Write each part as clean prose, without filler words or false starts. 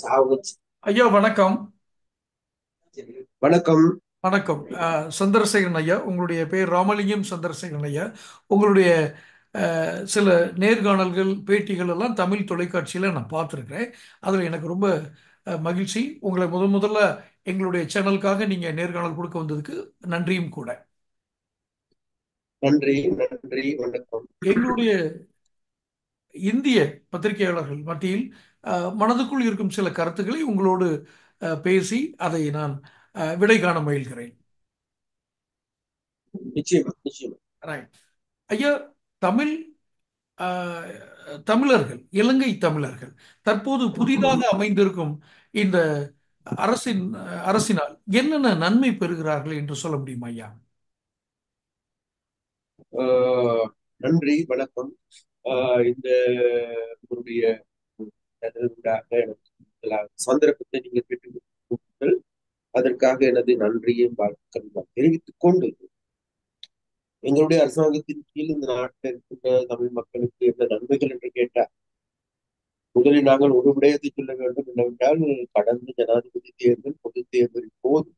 சாவுச்சு. ஐயா வணக்கம். வணக்கம். வணக்கம். சந்திரசேகரன் ஐயா, உங்களுடைய பேர் ராமலிங்கம் சந்திரசேகரன் ஐயா. உங்களுடைய சில நேர்காணல்கள் பேட்டிகள் எல்லாம் தமிழ் தொலைக்காட்சியில் நான் பார்த்துருக்கிறேன். அதில் எனக்கு ரொம்ப மகிழ்ச்சி. உங்களை முதல்ல எங்களுடைய சேனலுக்காக நீங்கள் நேர்காணல் கொடுக்க வந்ததுக்கு நன்றியும் கூட. நன்றி, நன்றி, வணக்கம். எங்களுடைய இந்திய பத்திரிகையாளர்கள் மத்தியில் மனதுக்குள் இருக்கும் சில கருத்துக்களை உங்களோடு பேசி அதை நான் விடை காண முயல்கிறேன். நிச்சயமா, நிச்சயமா. ரைட். ஐயா, தமிழ் ஆஹ், தமிழர்கள், இலங்கை தமிழர்கள் தற்போது புதிதாக அமைந்திருக்கும் இந்த அரசினால் என்னென்ன நன்மை பெறுகிறார்கள் என்று சொல்ல முடியுமா ஐயா? ஆஹ், நன்றி, வணக்கம். இந்த உங்களுடைய நல்விடாக எனக்கு சந்தர்ப்பத்தை நீங்கள் பெற்றுக் கொடுத்தீர்கள். அதற்காக எனது நன்றியும் வாழ்த்துக்கள் நான் தெரிவித்துக் கொண்டு, எங்களுடைய அரசாங்கத்தின் கீழ் இந்த நாட்டில் இருக்கின்ற தமிழ் மக்களுக்கு என்ன நன்மைகள் என்று கேட்டார், முதலில் நாங்கள் ஒரு விடயத்தை சொல்ல வேண்டும் என்னவென்றால், கடந்த ஜனாதிபதி தேர்தல், பொதுத் தேர்தலின் போது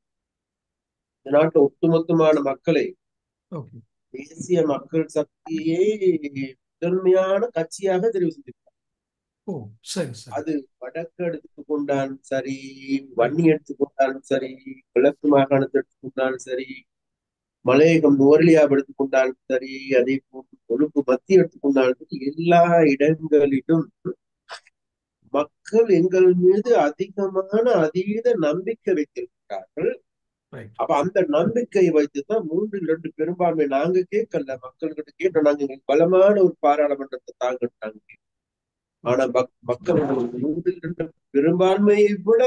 இந்த நாட்டில் ஒட்டுமொத்தமான மக்களை ஓகே. தேசிய மக்கள் சக்தியை முதன்மையான கட்சியாக தெரிவு செஞ்சிருக்காங்க. ஓ, சரி சரி. அது வடக்கு எடுத்துக்கொண்டாலும் சரி, வன்னி எடுத்துக்கொண்டாலும் சரி, கிழக்கு மாகாணத்தை எடுத்துக்கொண்டாலும் சரி, மலையகம் நுவரெலியா எடுத்துக்கொண்டாலும் சரி, அதே போன்று கொழும்பு மத்திய எடுத்துக்கொண்டாலும் சரி, எல்லா இடங்களிலும் மக்கள் எங்கள் மீது அதிகமான அதீத நம்பிக்கை வைத்திருக்கிறார்கள். ரைட். அப்ப அந்த நம்பிக்கையை வைத்துதான் 3-2 பெரும்பான்மை நாங்க கேட்கல, மக்கள்கிட்ட கேட்டோம். நாங்க எங்களுக்கு பலமான ஒரு பாராளுமன்றத்தை தாங்கட்டாங்க. ஆனா மக்கள் 3-2 பெரும்பான்மையை விட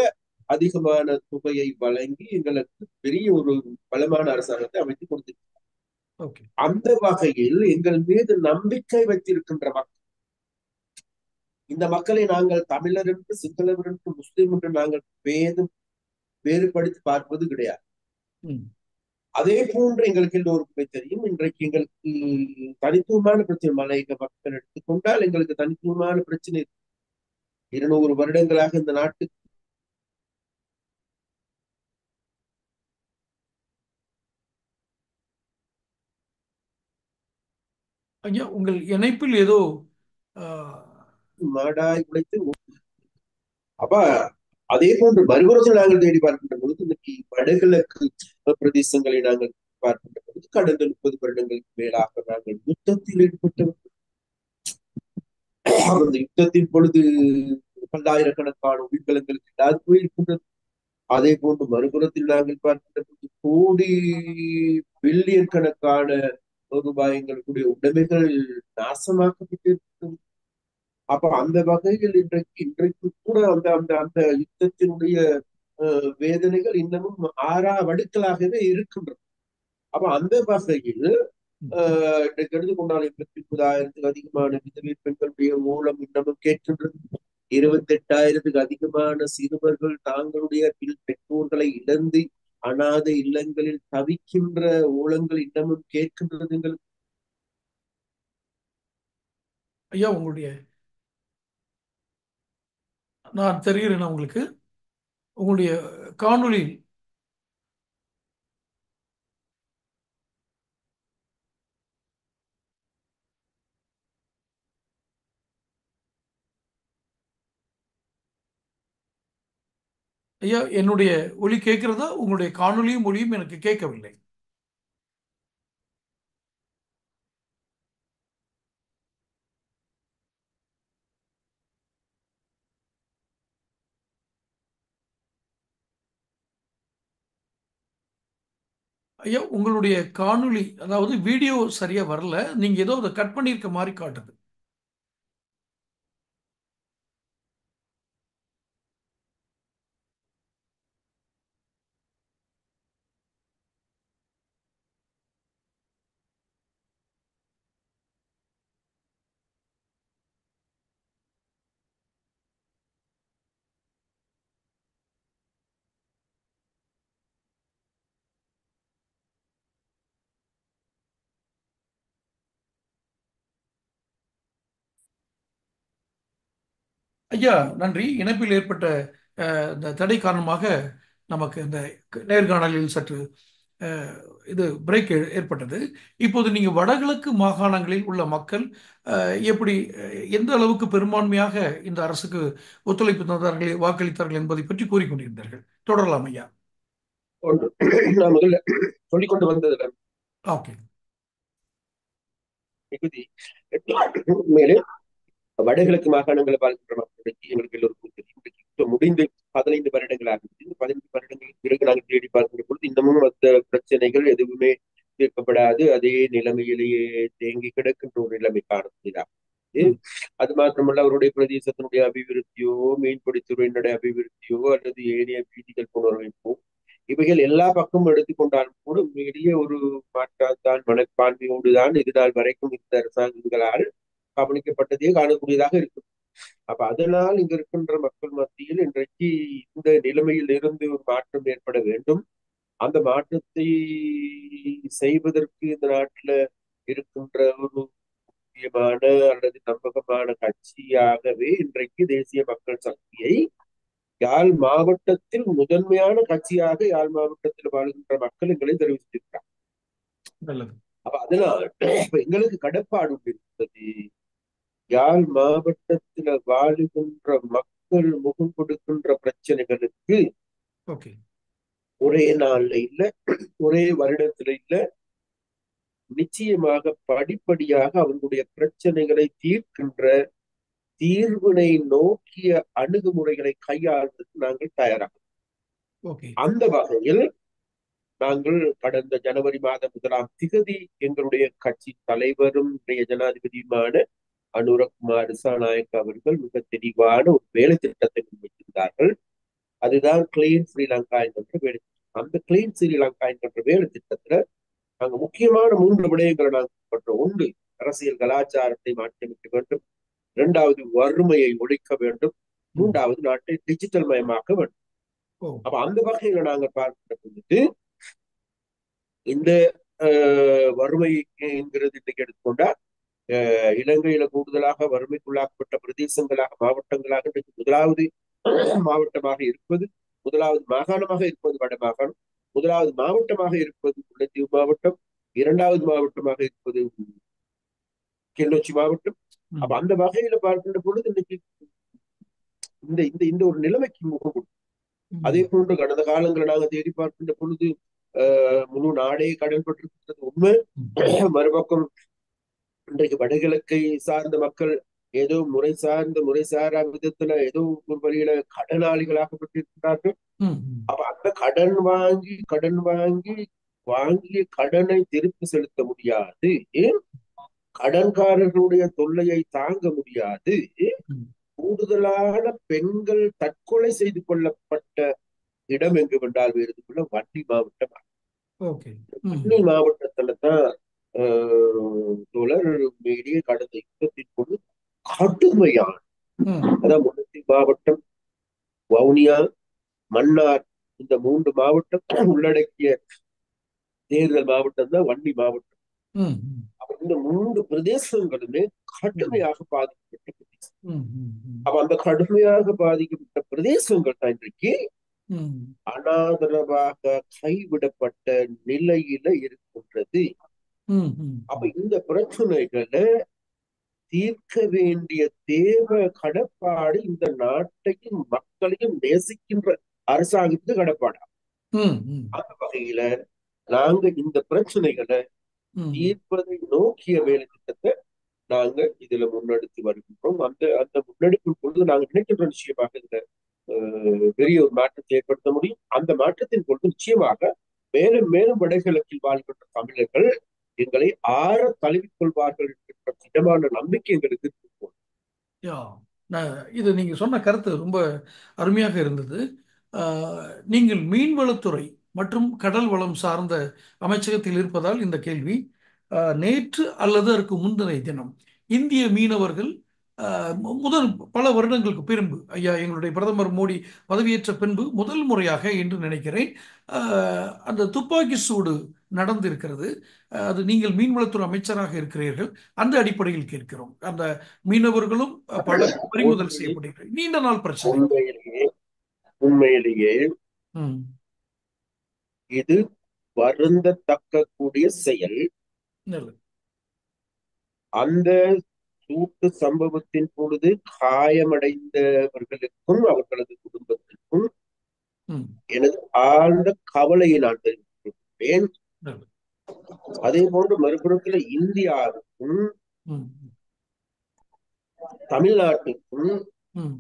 அதிகமான தொகையை வழங்கி எங்களுக்கு பெரிய ஒரு பலமான அரசாங்கத்தை அமைத்து கொடுத்திருக்கிறார். ஓகே. அந்த வகையில் எங்கள் மீது நம்பிக்கை வைத்திருக்கின்ற மக்கள், இந்த மக்களை நாங்கள் தமிழர் என்று, சிங்களவர் என்று, முஸ்லிம் என்று நாங்கள் வேறுபடுத்தி பார்ப்பது கிடையாது. ம். அதே போன்று எங்களுக்கு எல்லோருக்குமே தெரியும், இன்றைக்கு எங்களுக்கு தனித்துவமான பிரச்சனை. மலையக மக்கள் எடுத்துக்கொண்டால் எங்களுக்கு தனித்துவமான பிரச்சனை. 200 வருடங்களாக இந்த நாட்டுக்கு ஐயா, உங்கள் இணைப்பில் ஏதோ ஆஹ், மாடாய் உழைத்து, அப்ப அதே போன்று மறுபுறத்தில் நாங்கள் தேடி பார்க்கின்ற பொழுது, இன்னைக்கு வடகிழக்கு பிரதேசங்களை நாங்கள் பார்க்கின்ற பொழுது, கடந்த 30 வருடங்களுக்கு மேலாக நாங்கள் யுத்தத்தில் ஈடுபட்டவர்கள். அந்த யுத்தத்தின் பொழுது பல்லாயிரக்கணக்கான உயிர்கலங்களுக்கு இல்லாது போயிருக்கின்றது. அதே போன்று மறுபுறத்தில் நாங்கள் பார்க்கின்ற பொழுது கோடி பில்லியன் கணக்கான ரூபாய் எங்களுடைய உடைமைகள் நாசமாக்கப்பட்டிருக்கிறது. அப்ப அந்த வகையில் இன்றைக்கு கூட அந்த அந்த அந்த யுத்தத்தினுடைய வேதனைகள் இன்னமும் வடுக்களாகவே இருக்கின்றது. அப்ப அந்த வகையில் ம். இன்றைக்கு எடுத்துக்கொண்டால் 89,000த்துக்கு அதிகமான விதவை பெண்களுடைய மூலம் இன்னமும் கேட்கின்றது. 28,000த்துக்கு அதிகமான சிறுவர்கள் தாங்களுடைய பெற்றோர்களை இழந்து அனாதை இல்லங்களில் தவிக்கின்ற ஊழங்கள் இன்னமும் கேட்கின்றது எங்களுக்கு. ஐயா, நான் தெரிகிறேன் உங்களுக்கு. உங்களுடைய காணொளி. ஐயா, என்னுடைய ஒலி கேட்கிறதா? உங்களுடைய காணொளியும் ஒளியும் எனக்கு கேட்கவில்லை. ஐயா, உங்களுடைய காணொளி, அதாவது வீடியோ சரியா வரல. நீங்க ஏதோ அதை கட் பண்ணியிருக்க மாதிரி காட்டுது. ஐயா, நன்றி. இணைப்பில் ஏற்பட்ட இந்த தடை காரணமாக நமக்கு இந்த நேர்காணலில் சற்று அஹ், இது பிரேக் ஏற்பட்டது. இப்போது நீங்க வடகிழக்கு மாகாணங்களில் உள்ள மக்கள் எப்படி எந்த அளவுக்கு பெரும்பான்மையாக இந்த அரசுக்கு ஒத்துழைப்பு தந்தார்கள், வாக்களித்தார்கள் என்பதை பற்றி கூறிக்கொண்டிருந்தார்கள். தொடரலாம் ஐயா. ஒன்று நான் முதல்ல சொல்லிக் கொண்டு வந்ததுல ஓகே. மிகுதி உண்மையிலே வடகிழக்கு மாகாணங்களை பார்க்கின்ற மக்களுக்கு எங்களுக்கு எல்லோருக்கும் தெரியும். இன்றைக்கு இப்ப முடிந்து 15 வருடங்கள் ஆகுது. இந்த 15 வருடங்களுக்கு பிறகு நாங்கள் தேடி பார்க்கின்ற பொழுது இன்னமும் அந்த பிரச்சனைகள் எதுவுமே தீர்க்கப்படாது. அதே நிலைமையிலேயே தேங்கி கிடக்கின்ற ஒரு நிலைமை காணக்கூடியதாக. ம். அது மாத்திரமல்ல, அவருடைய பிரதேசத்தினுடைய அபிவிருத்தியோ, மீன்பிடித்துறையினுடைய அபிவிருத்தியோ அல்லது ஏனைய வீதிகள் புனரமைப்போ, இவைகள் எல்லா பக்கமும் எடுத்துக்கொண்டாலும் கூட உண்மையிலேயே ஒரு மாற்றாத்தான் மனப்பான்மையோடு தான் இது நாள் வரைக்கும் இந்த அரசாங்கங்களால் கவனிக்கப்பட்டதே காணக்கூடியதாக இருக்கு. அப்ப அதனால் இங்க இருக்கின்ற மக்கள் மத்தியில் இன்றைக்கு இந்த நிலைமையில் இருந்து ஒரு மாற்றம் ஏற்பட வேண்டும். அந்த மாற்றத்தை செய்வதற்கு இந்த நாட்டில் இருக்கின்ற ஒரு முக்கியமான அல்லது நம்பகமான கட்சியாகவே இன்றைக்கு தேசிய மக்கள் சக்தியை யாழ் மாவட்டத்தில் முதன்மையான கட்சியாக யாழ் மாவட்டத்தில் வாழ்கின்ற மக்கள் எங்களை தெரிவித்திருக்கிறார். நல்லது. அப்ப அதனால் இப்ப எங்களுக்கு கடப்பாடு இருக்கிறது. யாழ் மாவட்டத்தில் வாழுகின்ற மக்கள் முகம் கொடுக்கின்ற பிரச்சனைகளுக்கு ஓகே. ஒரே நாள்ல இல்ல, ஒரே வருடத்துல இல்ல, நிச்சயமாக படிப்படியாக அவர்களுடைய பிரச்சனைகளை தீர்க்கின்ற தீர்வினை நோக்கிய அணுகுமுறைகளை கையாள்வதற்கு நாங்கள் தயாராக. ஓகே. அந்த வகையில் நாங்கள் கடந்த ஜனவரி மாதம் 1 எங்களுடைய கட்சி தலைவரும் ஜனாதிபதியுமான அனுரகுமார் திசாநாயக்க அவர்கள் மிக தெளிவான ஒரு வேலை திட்டத்தை முன்வைத்திருந்தார்கள். அதுதான் கிளீன் ஸ்ரீலங்கா என்கின்ற வேலை திட்டம். அந்த கிளீன் ஸ்ரீலங்கா என்கின்ற வேலை திட்டத்துல நாங்க முக்கியமான 3 விடயங்களை நாங்கள் பண்றோம். ஒன்று, அரசியல் கலாச்சாரத்தை மாற்றியமைக்க வேண்டும். இரண்டாவது, வறுமையை ஒழிக்க வேண்டும். மூன்றாவது, நாட்டை டிஜிட்டல் மயமாக்க வேண்டும். அப்ப அந்த வகையில நாங்க பார்க்கிற பொழுது இந்த வறுமை என்கிறது இன்னைக்கு எடுத்துக்கொண்டா இலங்கையில கூடுதலாக வறுமைக்குள்ளாக்கப்பட்ட பிரதேசங்களாக மாவட்டங்களாக இன்றைக்கு முதலாவது மாவட்டமாக இருப்பது, முதலாவது மாகாணமாக இருப்பது வட மாகாணம், முதலாவது மாவட்டமாக இருப்பது முல்லைத்தீவு மாவட்டம், இரண்டாவது மாவட்டமாக இருப்பது கிளிநொச்சி மாவட்டம். அப்ப அந்த வகையில பார்க்கின்ற பொழுது இன்னைக்கு இந்த இந்த இந்த ஒரு நிலைமைக்கு முகம் கொடுக்கும். அதே போன்று கடந்த காலங்களை நாங்கள் தேடி பார்க்கின்ற பொழுது முழு நாடே கடன் பட்டிருக்கிறது உண்மை. மறுபக்கம் இன்றைக்கு வடகிழக்கை சார்ந்த மக்கள் ஏதோ முறை சாரா விதத்துல ஏதோ ஒரு வழியில கடனாளிகளாகப்பட்டிருக்கிறார்கள். அப்ப அந்த கடன் வாங்கிய கடனை திருப்பி செலுத்த முடியாது, கடன்காரர்களுடைய தொல்லையை தாங்க முடியாது, கூடுதலான பெண்கள் தற்கொலை செய்து கொள்ளப்பட்ட இடம் எங்கு வென்றால் வேறு வன்னி மாவட்டம். வன்னி மாவட்டத்துல தான் தோழர் மீடிய கடந்த யுத்தத்தின் போது கடுமையான, அதான் முல்லைத்தீவு மாவட்டம், வவுனியா, மன்னார், இந்த 3 மாவட்டம் உள்ளடக்கிய தேர்தல் மாவட்டம் தான் வன்னி மாவட்டம். இந்த 3 பிரதேசங்களுமே கடுமையாக பாதிக்கப்பட்ட பிரதேசம். அப்ப அந்த கடுமையாக பாதிக்கப்பட்ட பிரதேசங்கள் தான் இன்றைக்கு அனாதரவாக கைவிடப்பட்ட நிலையில இருக்கின்றது. அப்ப இந்த பிரச்சனைகளை தீர்க்க வேண்டிய கடப்பாடு இந்த நாட்டையும் மக்களையும் நேசிக்கின்ற அரசாங்கத்துக்கு கடப்பாடா. அந்த வகையில நாங்க இந்த பிரச்சனைகளை தீர்ப்பதை நோக்கிய வேலை திட்டத்தை நாங்க இதுல முன்னெடுத்து வருகின்றோம். அந்த அந்த முன்னெடுப்பின் பொழுது நாங்க நினைக்கின்ற நிச்சயமாக இதுல பெரிய ஒரு மாற்றத்தை ஏற்படுத்த முடியும். அந்த மாற்றத்தின் பொழுது நிச்சயமாக மேலும் மேலும் வடகிழக்கில் வாழ்கின்ற தமிழர்கள் எங்களை தழுவிக்கொள்வார்கள் என்கின்ற திடமான நம்பிக்கை எங்களுக்கு இருக்கும். இது நீங்க சொன்ன கருத்து ரொம்ப அருமையாக இருந்தது. நீங்கள் மீன்வளத்துறை மற்றும் கடல் வளம் சார்ந்த அமைச்சகத்தில் இருப்பதால் இந்த கேள்வி. நேற்று அல்லது அதற்கு முந்தைய தினம் இந்திய மீனவர்கள் முதல் பல வருடங்களுக்கு பின்பு, ஐயா எங்களுடைய பிரதமர் மோடி பதவியேற்ற பின்பு முதல் முறையாக என்று நினைக்கிறேன் அந்த துப்பாக்கி சூடு நடந்திருக்கிறது. அது நீங்கள் மீன்வளத்துறை அமைச்சராக இருக்கிறீர்கள், அந்த அடிப்படையில் கேட்கிறோம். அந்த மீனவர்களும் பல பறிமுதல் செய்யப்படுகிறது. நீண்ட நாள் பிரச்சனை. உண்மையிலேயே ம். இது வருந்தத்தக்க கூடிய செயல். நல்லது. அந்த சூட்டு சம்பவத்தின் பொழுது காயமடைந்தவர்களுக்கும் அவர்களது குடும்பத்திற்கும் ம். எனது ஆழ்ந்த கவலையை நான் தெரிவிக்கிறேன். நல்லது. அதே போன்று மறுபுறத்தில் இந்தியாவுக்கும் ம். தமிழ்நாட்டுக்கும் ம்.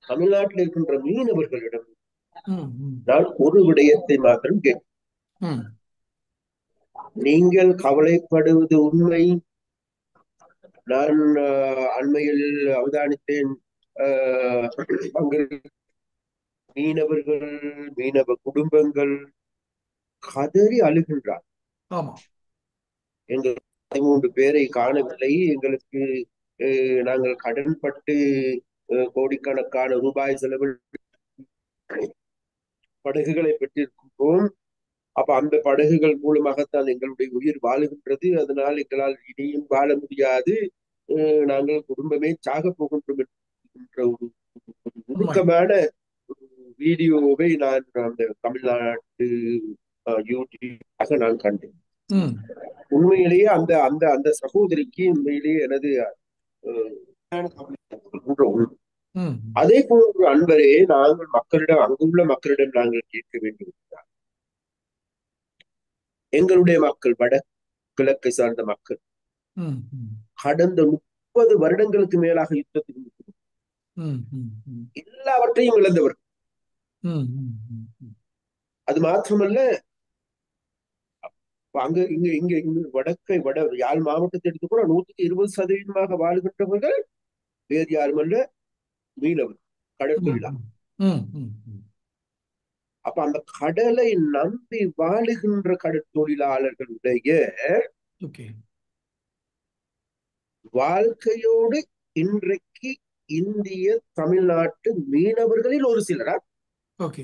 தமிழ்நாட்டில் இருக்கின்ற மீனவர்களிடம் ம். ம். நான் ஒரு விடயத்தை மாத்திரம் கேட்கிறேன். ம். நீங்கள் கவலைப்படுவது உண்மை. நான் அண்மையில் அவதானித்தேன். அங்கு மீனவர்கள், மீனவ குடும்பங்கள் கதறி அழுகின்றார். ஆமா. எங்கள் 13 பேரை காணவில்லை. எங்களுக்கு நாங்கள் கடன்பட்டு கோடிக்கணக்கான ரூபாய் செலவில் படகுகளை பெற்றிருக்கின்றோம். அப்ப அந்த படகுகள் மூலமாகத்தான் எங்களுடைய உயிர் வாழுகின்றது. அதனால் எங்களால் இனியும் வாழ முடியாது. நாங்கள் குடும்பமே சாக போகின்றோம் என்ற ஒரு உண்மை. உருக்கமான வீடியோவை நான் அந்த தமிழ்நாட்டு யூடியூபாக நான் கண்டேன். ம். உண்மையிலேயே அந்த அந்த அந்த சகோதரிக்கு உண்மையிலேயே எனது உண்மை. ம். அதே போன்று அன்பரே, நாங்கள் மக்களிடம், அங்குள்ள மக்களிடம் நாங்கள் கேட்க வேண்டும். எங்களுடைய மக்கள், வட கிழக்கை சார்ந்த மக்கள் ம். ம். கடந்த 30 வருடங்களுக்கு மேலாக யுத்தத்தில் ம். ம். ம். எல்லாவற்றையும் இழந்தவர். ம். ம். ம். அது மாத்திரமல்ல, அங்க இங்க இங்க இங்க வட யாழ் மாவட்டத்தை எடுத்துக்கூட 120% வாழ்கின்றவர்கள் வேறு யாருமல்ல, மீனவர், கடற்தொழிலா. ம். ம். ம். அப்ப அந்த கடலை நம்பி வாழுகின்ற கடற்தொழிலாளர்களுடைய ஓகே. வாழ்க்கையோடு இன்றைக்கு இந்திய தமிழ்நாட்டு மீனவர்களில் ஒரு சிலரா ஓகே.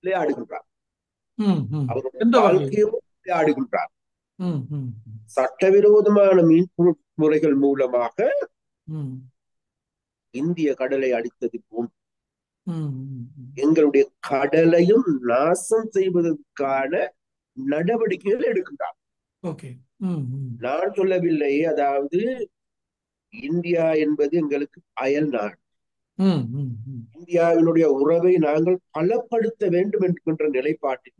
விளையாடுகின்றார். ம். ம். அவருடைய எந்த வகையில்? வாழ்க்கையோடு விளையாடுகின்றார். ம். ம். சட்டவிரோதமான மீன் முறைகள் மூலமாக ம். இந்திய கடலை அடித்தது போல் ம். ம். எங்களுடைய கடலையும் நாசம் செய்வதற்கான நடவடிக்கைகள் எடுக்கின்றார். ஓகே. ம். ம். நான் சொல்லவில்லை. அதாவது இந்தியா என்பது எங்களுக்கு அயல் நாடு. ம். ம். ம். இந்தியாவினுடைய உறவை நாங்கள் பலப்படுத்த வேண்டும் என்கின்ற நிலைப்பாட்டில்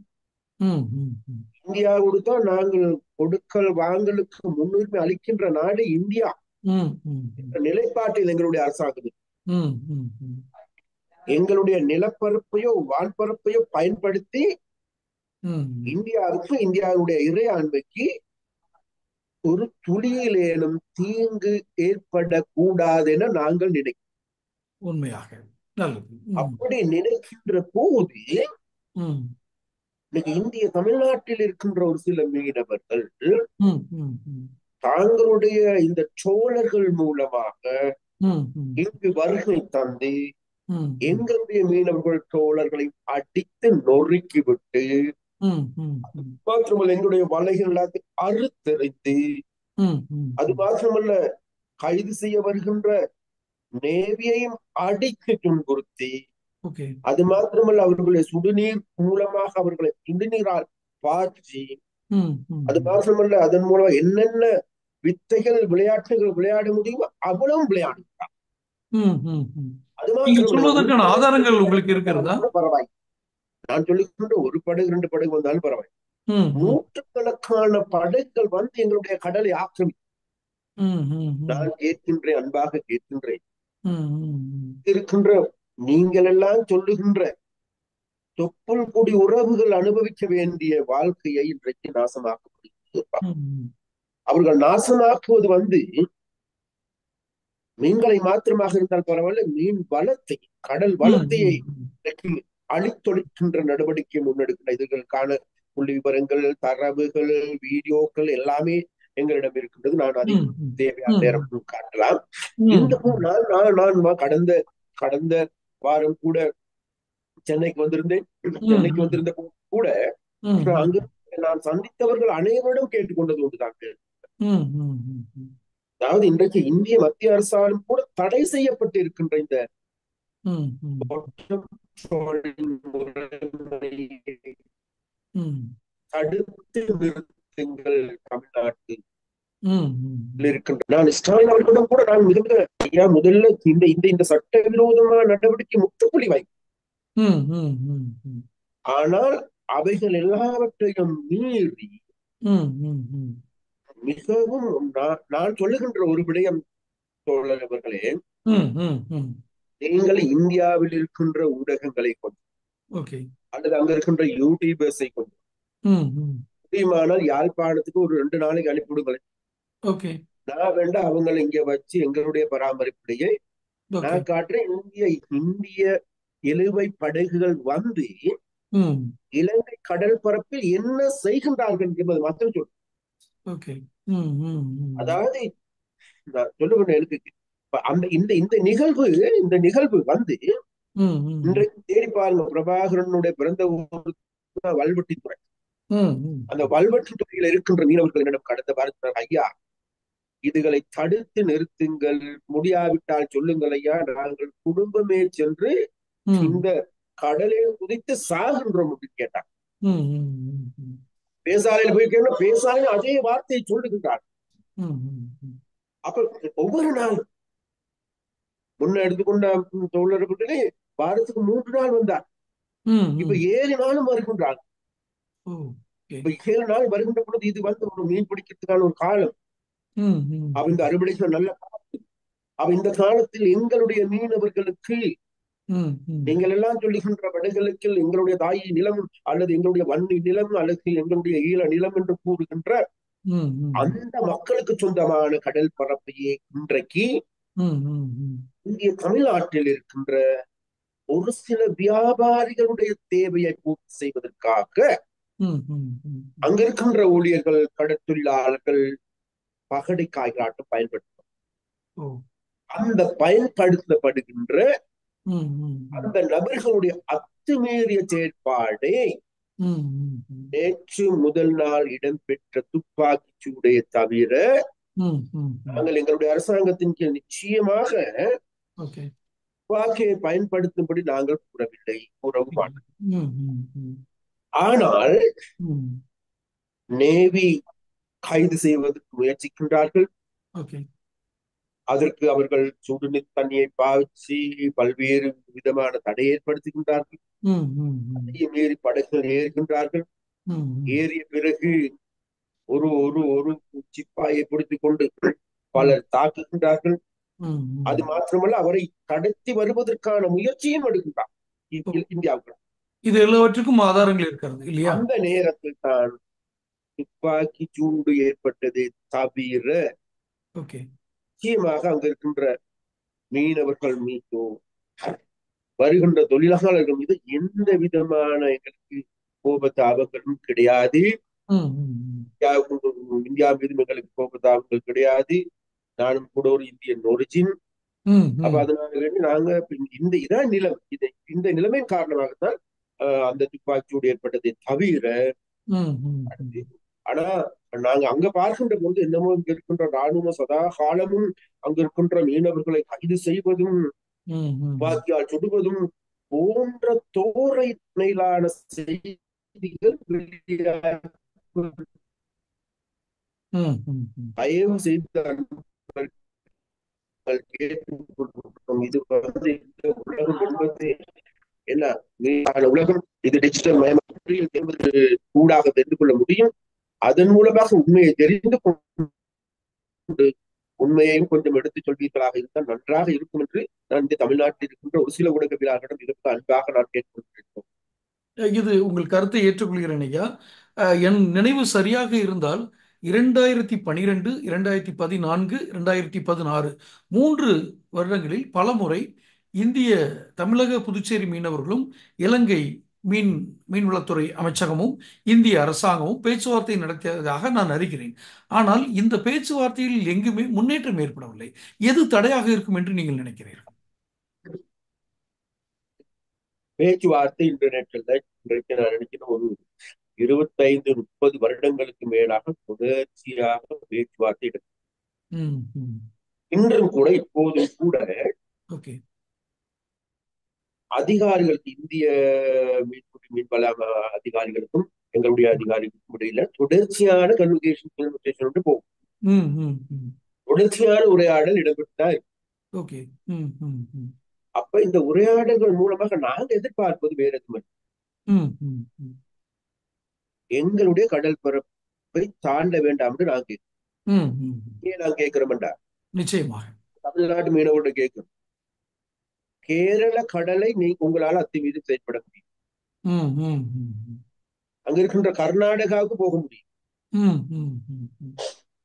ம். ம். ம். இந்தியாவோடு தான் நாங்கள் கொடுக்கல் வாங்கலுக்கு முன்னுரிமை அளிக்கின்ற நாடு இந்தியா ம். ம். என்ற நிலைப்பாட்டில் எங்களுடைய அரசாங்கம். ம். ம். ம். எங்களுடைய நிலப்பரப்பையோ வான்பரப்பையோ பயன்படுத்தி ம். இந்தியாவுக்கு, இந்தியாவுடைய இறையாண்மைக்கு ஒரு துளியிலேனும் தீங்கு ஏற்படக்கூடாது என நாங்கள் நினைக்கிறோம். உண்மையாக. நல்லது. ம். அப்படி நினைக்கின்ற போது ம். இன்னைக்கு இந்திய தமிழ்நாட்டில் இருக்கின்ற ஒரு சில மீனவர்கள் ம். ம். ம். தாங்களுடைய இந்த சோழர்கள் மூலமாக ம். ம். இங்கு வருகை தந்து ம். எங்களுடைய மீனவர்கள் தோழர்களை அடித்து நொறுக்கிவிட்டு, ம். ம். ம். மாத்திரமல்ல எங்களுடைய வலைகள் எல்லாத்தையும் அறுத்தெறிந்து, ம். ம். அது மாத்திரமல்ல கைது செய்ய வருகின்ற நேவியையும் அடித்து துன்புறுத்தி, ஓகே. அது மாத்திரமல்ல அவர்களுடைய சுடுநீர் மூலமாக அவர்களை சுடுநீரால் பாய்ச்சி, ம். ம். அது மாத்திரமல்ல அதன் மூலம் என்னென்ன வித்தைகள் விளையாட்டுகள் விளையாட முடியுமோ அவ்வளவும் விளையாடுகிறார். ம். ம். ம். அது நீங்க மாத்திரமல்ல சொல்வதற்கான ஆதாரங்கள் உங்களுக்கு இருக்கிறதா? பரவாயில்லை. நான் சொல்லிக்கொண்டு ஒரு படகு 2 படகு வந்தாலும் பரவாயில்லை. ம். ம். நூற்றுக்கணக்கான படகுகள் வந்து எங்களுடைய கடலை ஆக்கிரமி. ம். ம். ம். நான் கேட்கின்றேன், அன்பாக கேட்கின்றேன். ம். ம். இருக்கின்ற நீங்கள் எல்லாம் சொல்லுகின்ற தொப்புள் கொடி உறவுகள் அனுபவிக்க வேண்டிய வாழ்க்கையை இன்றைக்கு நாசமாக்கப்படுகிறது. ம். அவர்கள் நாசமாக்குவது வந்து மீன்களை மாத்திரமாக இருந்தால் பரவாயில்ல, மீன் வளத்தை, கடல் வளத்தையை இன்றைக்கு அழித்தொழிக்கின்ற நடவடிக்கை முன்னெடுக்கின்ற இதற்கான புள்ளி விவரங்கள், தரவுகள், வீடியோக்கள் எல்லாமே எங்களிடம் இருக்கின்றது. நான் அதை தேவையான நேரம் காட்டலாம். இந்த நான் கடந்த வாரம் கூட சென்னைக்கு வந்திருந்தேன். சென்னைக்கு வந்திருந்த கூட அங்கு நான் சந்தித்தவர்கள் அனைவரிடம் கேட்டுக்கொண்டது ஒன்றுதான். அதாவது இன்றைக்கு இந்திய மத்திய அரசாலும் கூட தடை செய்யப்பட்டு இருக்கின்ற இந்த பெட்ரோலின் முறைமையை ம், தடுத்து நிறுத்துங்கள் தமிழ்நாட்டில் ம், ம், இருக்கின்ற. நான் ஸ்டாலின் அவர்களிடம் கூட நான் மிக மிக ஐயா முதல்ல இந்த இந்த இந்த சட்டவிரோதமான நடவடிக்கை முற்றுப்புள்ளி வைக்கும். ம், ம், ம், ம், ஆனால் அவைகள் எல்லாவற்றையும் மீறி ம், ம், ம். மிகவும் நான் சொல்லுகின்ற ஒரு விடயம் தோழர் அவர்களே, ம், ம், ம். நீங்கள் இந்தியாவில் இருக்கின்ற ஊடகங்களை கொண்டு ஓகே. அல்லது அங்க இருக்கின்ற யூடியூபர்ஸை கொண்டு ம், ம். முடியுமானால் யாழ்ப்பாணத்துக்கு ஒரு 2 நாளைக்கு அனுப்பிவிடுங்களேன். ஓகே. நான் வேண்டா அவங்களை இங்க வச்சு எங்களுடைய பராமரிப்பிலேயே ஓகே. நான் காட்டுறேன். இந்திய இந்திய இழுவை படகுகள் வந்து ம். இலங்கை கடல் பரப்பில் என்ன செய்கின்றார்கள் என்பது மாத்திரம் சொல்லு. ஓகே. ம், ம், ம். அதாவது நான் சொல்லுவேன் எனக்கு அந்த இந்த இந்த நிகழ்வு இந்த நிகழ்வு வந்து ம், ம், இன்றைக்கு தேடி பாருங்க. பிரபாகரனுடைய பிறந்த ஊர் வல்வெட்டித்துறை. ம், ம். அந்த வல்வெட்டித்துறையில் இருக்கின்ற மீனவர்கள் என்னிடம் கடந்த வாரத்தில் ஐயா இதுகளை தடுத்து நிறுத்துங்கள், முடியாவிட்டால் சொல்லுங்கள் ஐயா, நாங்கள் குடும்பமே சென்று ம், இந்த கடலில் குதித்து சாகின்றோம் அப்படின்னு கேட்டாங்க. ம், ம், ம். பேசாலையில் போய் கேட்டா பேசாலையில் அதே வார்த்தையை சொல்லுகின்றார். ம், ம், ம். அப்ப ஒவ்வொரு நாளும் முன்ன எடுத்துக்கொண்ட தோழர்களே வாரத்துக்கு 3 நாள் வந்தார். ம், இப்ப ம். 7 நாளும் வருகின்றார். ஓ, ஓகே. இப்ப 7 நாள் வருகின்ற பொழுது இது வந்து ஒரு மீன் பிடிக்கிறதுக்கான ஒரு காலம். ம், ம், அவ இந்த அறுவடைக்கு நல்ல அவ இந்த காலத்தில் எங்களுடைய மீனவர்களுக்கு ம், ம். நீங்கள் எல்லாம் சொல்லுகின்ற படைகளுக்கு எங்களுடைய தாய் நிலம் அல்லது எங்களுடைய வன்னி நிலம் அல்லது எங்களுடைய ஈழ நிலம் என்று கூறுகின்ற ம், ம். அந்த மக்களுக்கு சொந்தமான கடல் பரப்பையே இன்றைக்கு ம், ம், ம். இந்திய தமிழ்நாட்டில் இருக்கின்ற ஒரு சில வியாபாரிகளுடைய தேவையை பூர்த்தி செய்வதற்காக ம், ம், ம். அங்க இருக்கின்ற ஊழியர்கள் கடற்தொழிலாளர்கள் பகடை காய்களாட்டம் பயன்படுத்தும். ஓ. அந்த பயன்படுத்தப்படுகின்ற ம், ம், ம். அந்த நபர்களுடைய அத்துமீறிய செயற்பாடே ம், ம், ம். நேற்று முதல் நாள் இடம்பெற்ற துப்பாக்கி சூடைய தவிர ம், ம், ம். நாங்கள் எங்களுடைய அரசாங்கத்தின் கீழ் நிச்சயமாக ஓகே. துப்பாக்கியை பயன்படுத்தும்படி நாங்கள் கூறவில்லை, கூறவும் ம், மாட்டோம். ம், ம், ம். ஆனால் ம். நேவி கைது செய்வதற்கு முயற்சிக்கின்றார்கள். ஓகே. அதற்கு அவர்கள் சுடுநீர் தண்ணியை பாய்ச்சி பல்வேறு விதமான தடை ஏற்படுத்துகின்றார்கள். ம், ம், ம். அதையும் மீறி படகுகள் ஏறுகின்றார்கள். ம், ம். ஏறிய பிறகு ஒரு ஒரு ஒரு சிப்பாயை பிடித்துக் கொண்டு ம், பலர் தாக்குகின்றார்கள். ம், அது ம். மாத்திரமல்ல அவரை கடத்தி வருவதற்கான முயற்சியும் எடுக்கின்றார் ஓ, இந்தியாவுக்கு. இது எல்லாவற்றுக்கும் ஆதாரங்கள் இருக்கிறது இல்லையா? அந்த நேரத்தில் தான் துப்பாக்கி சூடு ஏற்பட்டதை தவிர ஓகே. நிச்சயமாக அங்க இருக்கின்ற மீனவர்கள் மீதோ வருகின்ற தொழிலாளர்கள் மீது எந்த விதமான எங்களுக்கு கோபதாபங்களும் கிடையாது. ம், ம், ம். இந்தியா மீதும் எங்களுக்கு கோபதாபங்கள் கிடையாது. நானும் கூட ஒரு இந்தியன் ஒரிஜின். ம், அப்ப ம். அதனால வேண்டி நாங்க இந்த இதான் நிலம். இந்த நிலைமையின் காரணமாகத்தான் அந்த துப்பாக்கியோடு ஏற்பட்டதை தவிர. ம், ம், ம். ஆனா நாங்க அங்க பார்க்கின்ற போது என்னமோ இங்க இருக்கின்ற ராணுவ சதா காலமும் அங்க இருக்கின்ற மீனவர்களை கைது செய்வதும் ம், ம். துப்பாக்கியால் சுடுவதும் போன்ற தோரணையிலான செய்திகள் வெளியாக ம், ம், ம். தயவு செய்து கேட்டுக்கொள்கிறோம். இது வந்து இந்த உலகம் என்பது என்ன உலகம், இது டிஜிட்டல் மயமாற்றி என்பது கூடாக தெரிந்து கொள்ள முடியும். அதன் மூலமாக உண்மையை தெரிந்து கொண்டு உண்மையையும் கொஞ்சம் எடுத்துச் சொல்வீர்களாக இருந்தால் நன்றாக இருக்கும் என்று நான் இந்த தமிழ்நாட்டில் இருக்கின்ற ஒரு சில ஊடகவியலாளர்களிடம் மிக அன்பாக நான் கேட்டுக்கொண்டிருக்கிறோம். இது உங்கள் கருத்தை ஏற்றுக்கொள்கிறேன் ஐயா. என் நினைவு சரியாக இருந்தால் 2012, 2014, 2016 3 வருடங்களில் பலமுறை இந்திய தமிழக புதுச்சேரி மீனவர்களும் இலங்கை மீன் மீன்வளத்துறை அமைச்சகமும் இந்திய அரசாங்கமும் பேச்சுவார்த்தை நடத்தியதாக நான் அறிகிறேன். ஆனால் இந்த பேச்சுவார்த்தையில் எங்குமே முன்னேற்றம் ஏற்படவில்லை. எது தடையாக இருக்கும் என்று நீங்கள் நினைக்கிறீர்கள்? பேச்சுவார்த்தை இன்டர்நெட்ல இன்றைக்கு நான் நினைக்கிறேன் ஒரு 25-30 வருடங்களுக்கு மேலாக தொடர்ச்சியாக பேச்சுவார்த்தை எடுக்கும். ம், ம். இன்றும் கூட இப்போதும் கூட ஓகே. அதிகாரிகளுக்கு இந்திய மீன்பிடி மீன்வள அதிகாரிகளுக்கும் எங்களுடைய அதிகாரிகளுக்கும் இடையில தொடர்ச்சியான கம்யூனிகேஷன் போகும். ம், ம், ம். தொடர்ச்சியான உரையாடல் இடம்பெற்று தான் இருக்கு. ஓகே. ம், ம், ம். அப்ப இந்த உரையாடல்கள் மூலமாக நாங்க எதிர்பார்ப்பது வேற எதுவும் இல்லை. ம், ம், ம். எங்களுடைய கடல் பரப்பை தாண்ட வேண்டாம் என்று நாங்க கேட்கிறோம். ம், ம். ஏன் நாங்க கேட்கிறோம்டா, நிச்சயமாக. தமிழ்நாட்டு மீனவர்கிட்ட கேட்கிறோம், கேரள கடலை உங்களால் அத்துமீறி செயற்பட முடியும், ம், ம், ம். அங்க இருக்கின்ற கர்நாடகாவுக்கு போக முடியும். ம், ம், ம், ம்.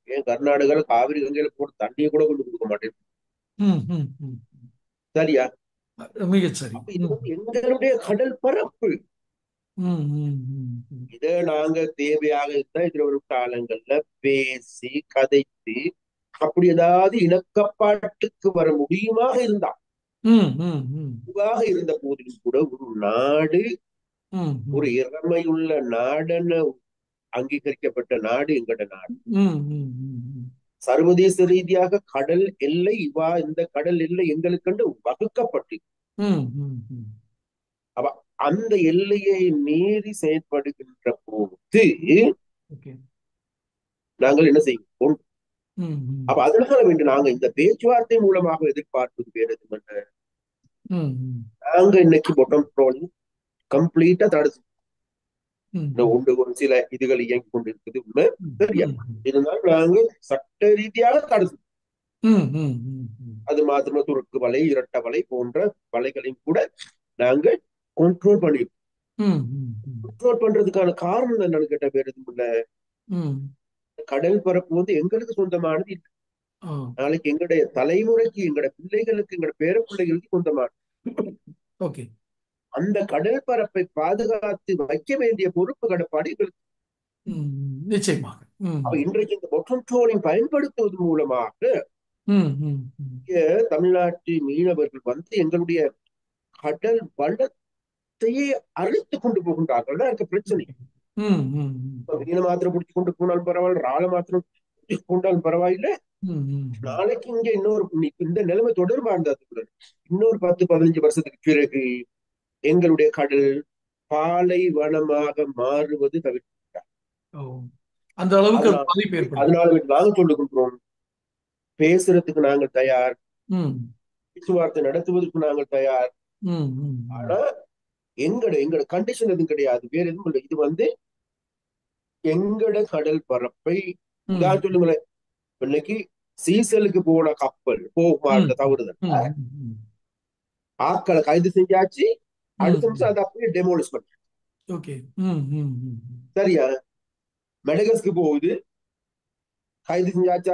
ஏன் கர்நாடகால காவிரி கங்கையில போட்டு தண்ணியை கூட கொண்டு கொடுக்க மாட்டேன். ம், ம், ம். சரியா? மிகச் சரி. அப்ப இது ம், எங்களுடைய கடல் பரப்பு. ம், ம், ம், ம். இதை நாங்க தேவையாக இருந்தா எதிர்வரும் காலங்கள்ல பேசி கதைத்து அப்படி ஏதாவது இணக்கப்பாட்டுக்கு வர முடியுமாக இருந்தா, ம், ம், ம். இதுவாக இருந்த போதிலும் கூட ஒரு நாடு, ம், ஒரு ம். இறமையுள்ள நாடுன்னு அங்கீகரிக்கப்பட்ட நாடு எங்கட நாடு. ம், ம், ம். சர்வதேச ரீதியாக கடல் எல்லை இந்த கடல் எல்லை எங்களுக்கென்று வகுக்கப்பட்டு, ம், ம், ம். அப்ப அந்த எல்லையை மீறி செயற்படுகின்ற போது ஓகே. நாங்கள் என்ன செய்வோம்? ம், ம். அப்ப அதனால வேண்டி நாங்க இந்த பேச்சுவார்த்தை மூலமாக எதிர்பார்ப்பது வேற எதுவும். ம், ம். நாங்க இன்னைக்கு பொட்டம் ட்ரோலிங் கம்ப்ளீட்டா தடுத்து ம், இந்த ம். உண்டு ஒரு சில இதுகள் இயங்கிக் கொண்டிருக்குது உண்மை. ம், சரியா? ம், ம். இருந்தாலும் நாங்க சட்ட ரீதியாக தடுத்து, ம், ம், ம், ம். அது மாத்திரமா துருக்கு வலை, இரட்ட வலை போன்ற வலைகளையும் கூட நாங்க கண்ட்ரோல் பண்ணிருக்கோம். ம், ம், ம். கண்ட்ரோல் பண்றதுக்கான காரணம் என்னன்னு கேட்ட வேற எதுவும் இல்ல. ம். கடல் பரப்பு எங்களுக்கு சொந்தமானது இல்லை. ஆ. நாளைக்கு எங்களுடைய தலைமுறைக்கு, எங்களோட பிள்ளைகளுக்கு, எங்களோட பேர பிள்ளைகளுக்கு சொந்தமானது. ஓகே. அந்த கடல் பரப்பை பாதுகாத்து வைக்க வேண்டிய பொறுப்பு கடப்பாடு எங்களுக்கு. ம், ம். நிச்சயமாக. ம், அப்ப இன்றைக்கு இந்த பொட்டம் ட்ரோலிங் பயன்படுத்துவது மூலமாக ம், ம், ம். தமிழ்நாட்டு மீனவர்கள் எங்களுடைய கடல் வளத்தையே அழித்துக் கொண்டு போகின்றார்கள். தான் இருக்க பிரச்சனை. ஓகே. ம், ம், ம். மீனை மாத்திரம் பிடிச்சு கொண்டு போனாலும் பரவாயில்ல, ராளை மாத்திரம் பிடிச்சு கொண்டாலும் பரவாயில்ல. ம், ம், ம். நாளைக்கு இங்க இந்த நிலைமை தொடர்பா இருந்தது இன்னொரு 10-15 வருஷத்துக்கு பிறகு எங்களுடைய கடல் பாலைவனமாக மாறுவது தவிர்க்க. ஓ, அந்த அளவுக்கு அது அதனால பாதிப்பு ஏற்படும். அதனால நாங்க சொல்லுகின்றோம், பேசுறதுக்கு நாங்கள் தயார், ம், பேச்சுவார்த்தை நடத்துவதற்கு நாங்கள் தயார். ம், ம், ம். ஆனா எங்கட கண்டிஷன் எதுவும் கிடையாது, வேற எதுவும் இல்லை. இது எங்கட கடல் பரப்பை ம், உதாரணம் சொல்லுங்களேன். இன்னைக்கு சீசலுக்கு போன கப்பல் ம், போகுமாறு தவறுதல் ம், ம். ஆட்களை கைது செஞ்சாச்சு, ம், அடுத்த நிமிஷம் ம். அதை அப்படியே டெமோலிஷ் பண்ண. ஓகே. ம், ம், ம், ம். சரியா? மெடகஸ்க்கு போகுது, கைது செஞ்சாச்சு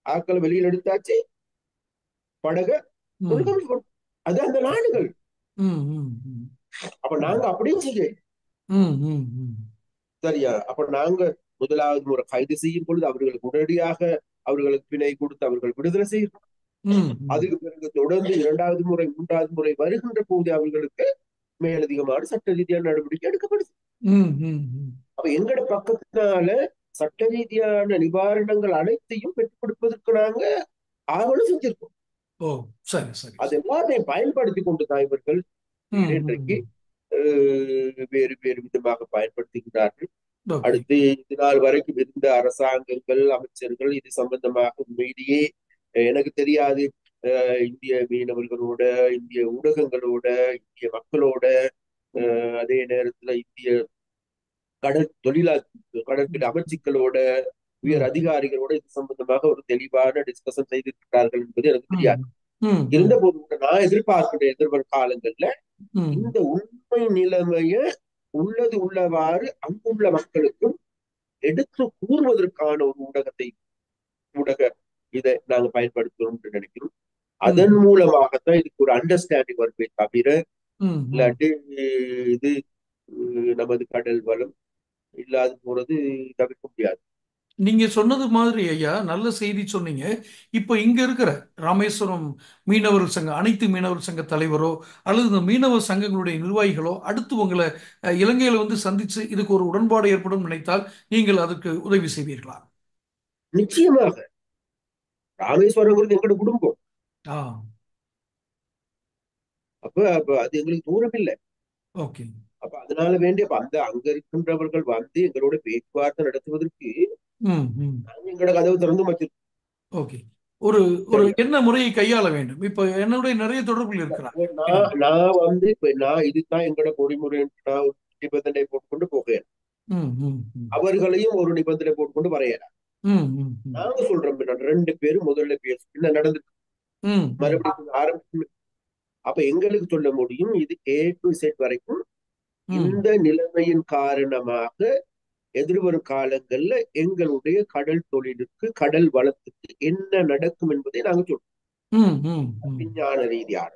ஆட்களை வெளியில் எடுத்தாச்சு, படக ம், ஒழுங்கு. அது அந்த நாடுகள். ம், ம், ம். அப்ப நாங்க அப்படியும் செய்ய. ம், ம், ம். சரியா? அப்ப நாங்க முதலாவது முறை கைது செய்யும் பொழுது அவர்களுக்கு உடனடியாக அவர்களுக்கு பிணை கொடுத்து அவர்கள் விடுதலை செய்யும். ம், ம். அதுக்கு பிறகு தொடர்ந்து 2வது முறை 3வது முறை வருகின்ற போது அவர்களுக்கு மேலதிகமான சட்ட ரீதியான நடவடிக்கை எடுக்கப்படுது. ம், ம், ம். அப்ப எங்கட பக்கத்தினால சட்ட ரீதியான நிவாரணங்கள் அனைத்தையும் பெற்றுக் கொடுப்பதற்கு நாங்க ஆவணம் செஞ்சிருக்கோம். ஓ, சரி, சரி, அது சரி. எல்லாத்தையும் பயன்படுத்தி கொண்டுதான் இவர்கள் ம், இன்றைக்கு ம். வேறு வேறு விதமாக பயன்படுத்துகிறார்கள். ஓகே. அடுத்து இது நாள் வரைக்கும் இருந்த அரசாங்கங்கள், அமைச்சர்கள் இது சம்பந்தமாக உண்மையிலேயே எனக்கு தெரியாது, இந்திய மீனவர்களோட, இந்திய ஊடகங்களோட, இந்திய மக்களோட, அதே நேரத்துல இந்திய கடற்கரை ம், அமைச்சுக்களோட, உயர் ம், அதிகாரிகளோட இது சம்பந்தமாக ஒரு தெளிவான டிஸ்கஷன் செய்திருக்கிறார்கள் என்பது எனக்கு ம், தெரியாது. ம், இருந்த ம், போது கூட நான் எதிர்பார்க்கிற எதிர்வரும் காலங்கள்ல ம், இந்த உண்மை நிலைமைய உள்ளது உள்ளவாறு அங்குள்ள மக்களுக்கும் எடுத்து கூறுவதற்கான ஒரு ஊடக இதை நாங்க பயன்படுத்துறோம் என்று நினைக்கிறோம். அதன் ம், மூலமாகத்தான் இதுக்கு ஒரு அண்டர்ஸ்டாண்டிங் வருமே தவிர, ம், ம். இல்லாட்டி இது நமது கடல் வளம் இல்லாது போறது தவிர்க்க முடியாது. நீங்க சொன்னது மாதிரி ஐயா, நல்ல செய்தி சொன்னீங்க. இப்ப இங்க இருக்கிற ராமேஸ்வரம் மீனவர் சங்க அனைத்து மீனவர் சங்க தலைவரோ அல்லது இந்த மீனவர் சங்கங்களுடைய நிர்வாகிகளோ அடுத்து உங்களை இலங்கையில வந்து சந்திச்சு இதுக்கு ஒரு உடன்பாடு ஏற்படும் நினைத்தால் நீங்கள் அதுக்கு உதவி செய்வீர்களா? நிச்சயமாக ராமேஸ்வரங்கிறது எங்களோட குடும்பம். ஆ. அப்ப அது எங்களுக்கு தூரம் இல்லை. ஓகே. அப்ப அதனால வேண்டிய அங்க இருக்கின்றவர்கள் வந்து எங்களோட பேச்சுவார்த்தை நடத்துவதற்கு ம், ம். நாங்க எங்களோட கதவு திறந்து வச்சிருக்கோம். ஓகே. ஒரு ஒரு சரியா? என்ன முறையை கையாள வேண்டும்? இப்ப என்னுடைய நிறைய தொடர்புகள் இருக்கிறாங்க. இப்ப நான் வந்து இப்ப நான் இதுதான் எங்களோட பொறிமுறை என்று நான் ஒரு நிபந்தனை போட்டுக்கொண்டு போகிறேன். ம், ம், ம். அவர்களையும் ஒரு நிபந்தனை போட்டுக்கொண்டு வரையலாம். ம், ம், ம். நாங்க சொல்றோம் ரெண்டு பேரும் முதல்ல பேச என்ன நடந்து ம், ம். மறுபடியும் ஆரம்பிச்சு. அப்ப எங்களுக்கு சொல்ல முடியும் இது A to Z வரைக்கும் ம், இந்த நிலைமையின் காரணமாக எதிர்வரும் காலங்கள்ல எங்களுடைய கடல் தொழிலுக்கு கடல் வளத்துக்கு என்ன நடக்கும் என்பதை நாங்க சொல்றோம். ம், ம், ம். விஞ்ஞான ரீதியான